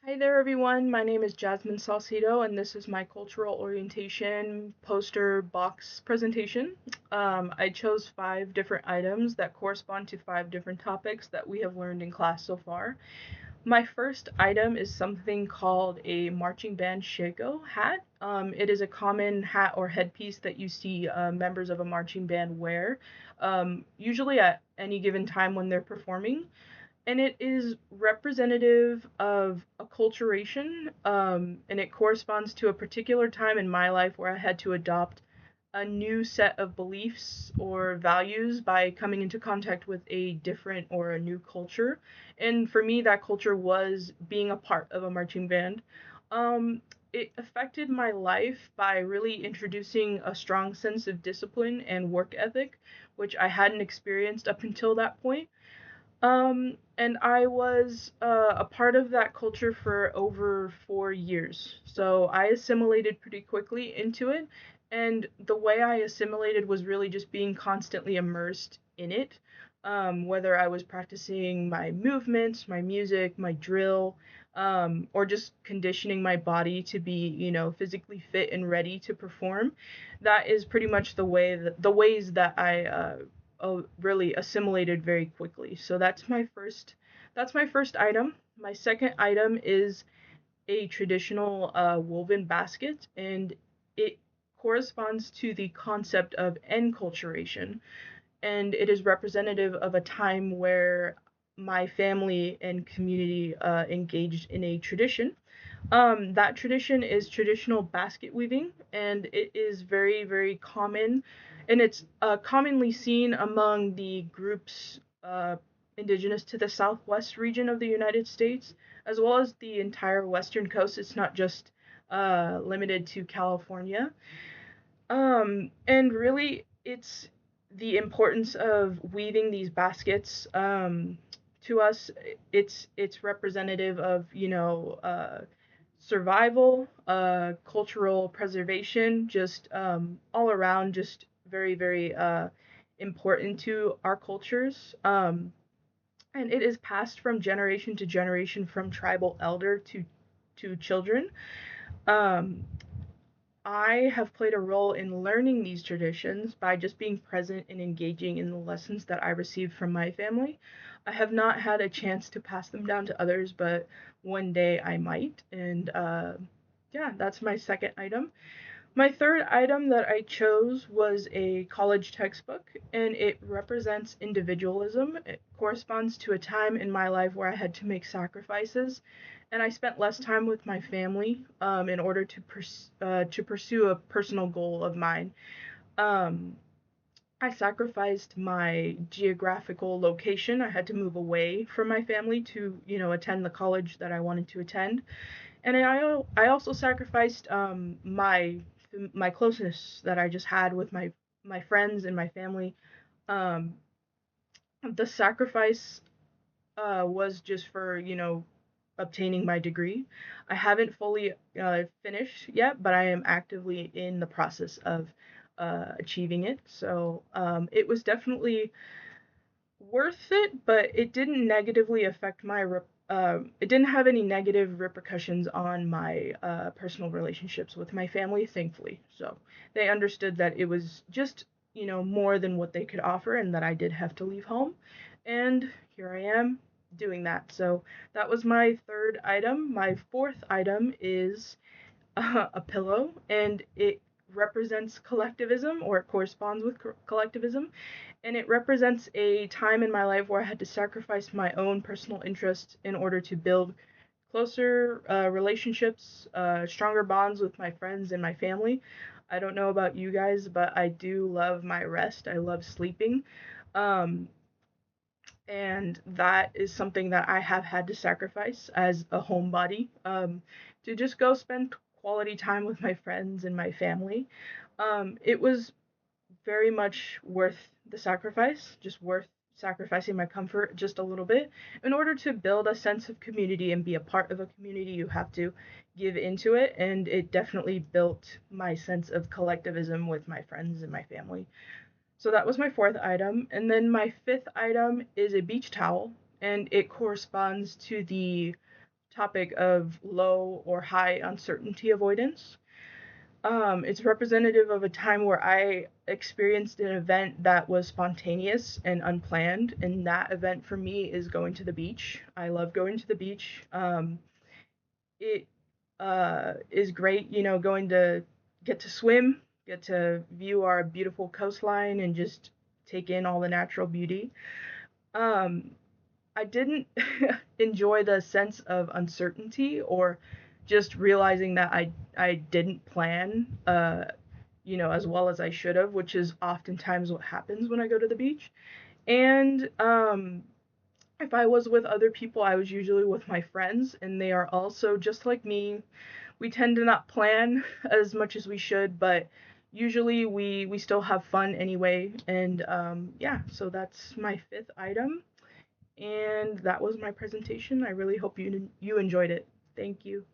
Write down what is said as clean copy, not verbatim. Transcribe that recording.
Hi there, everyone. My name is Jasmine Salcido, and this is my cultural orientation poster box presentation. I chose 5 different items that correspond to 5 different topics that we have learned in class so far. My first item is something called a marching band shako hat. It is a common hat or headpiece that you see members of a marching band wear, usually at any given time when they're performing, and it is representative of acculturation, and it corresponds to a particular time in my life where I had to adopt a new set of beliefs or values by coming into contact with a different or a new culture. And for me, that culture was being a part of a marching band. It affected my life by really introducing a strong sense of discipline and work ethic, which I hadn't experienced up until that point. And I was a part of that culture for over 4 years. So I assimilated pretty quickly into it. And the way I assimilated was really just being constantly immersed in it. Whether I was practicing my movements, my music, my drill, or just conditioning my body to be, physically fit and ready to perform. That is pretty much the ways that I really assimilated very quickly. So that's my first item. My second item is a traditional woven basket, and it corresponds to the concept of enculturation, and it is representative of a time where my family and community engaged in a tradition. That tradition is traditional basket weaving, and it is very, very common, and it's commonly seen among the groups indigenous to the southwest region of the United States, as well as the entire western coast. It's not just limited to California. And really, it's the importance of weaving these baskets. To us, it's representative of, survival, cultural preservation, just all around, just very, very important to our cultures. And it is passed from generation to generation, from tribal elder to children. Um, I have played a role in learning these traditions by just being present and engaging in the lessons that I received from my family. I have not had a chance to pass them down to others, but one day I might. And yeah, that's my second item. My third item that I chose was a college textbook, and it represents individualism. It corresponds to a time in my life where I had to make sacrifices, and I spent less time with my family in order to pursue a personal goal of mine. Um, I sacrificed my geographical location. I had to move away from my family to, attend the college that I wanted to attend, and I also sacrificed my closeness that I just had with my friends and my family. Um, the sacrifice was just for, obtaining my degree. I haven't fully finished yet, but I am actively in the process of achieving it. So it was definitely worth it, but it didn't negatively affect it didn't have any negative repercussions on my personal relationships with my family, thankfully. So they understood that it was just, more than what they could offer, and that I did have to leave home. And here I am doing that. So that was my third item. My fourth item is a pillow, and it represents collectivism, or it corresponds with collectivism, and it represents a time in my life where I had to sacrifice my own personal interests in order to build closer relationships, stronger bonds with my friends and my family. I don't know about you guys, but I do love my rest. I love sleeping. Um, and that is something that I have had to sacrifice as a homebody, to just go spend quality time with my friends and my family. It was very much worth the sacrifice, just worth sacrificing my comfort just a little bit. In order to build a sense of community and be a part of a community, you have to give into it, and it definitely built my sense of collectivism with my friends and my family. So that was my fourth item. And then my fifth item is a beach towel, and it corresponds to the topic of low or high uncertainty avoidance. It's representative of a time where I experienced an event that was spontaneous and unplanned, and that event for me is going to the beach. I love going to the beach. It is great, going to get to swim, get to view our beautiful coastline, and just take in all the natural beauty. Um, I didn't enjoy the sense of uncertainty or just realizing that I didn't plan as well as I should have, which is oftentimes what happens when I go to the beach. And if I was with other people, I was usually with my friends, and they are also just like me. We tend to not plan as much as we should, but usually we still have fun anyway. And yeah, so that's my fifth item, and that was my presentation. I really hope you enjoyed it. Thank you.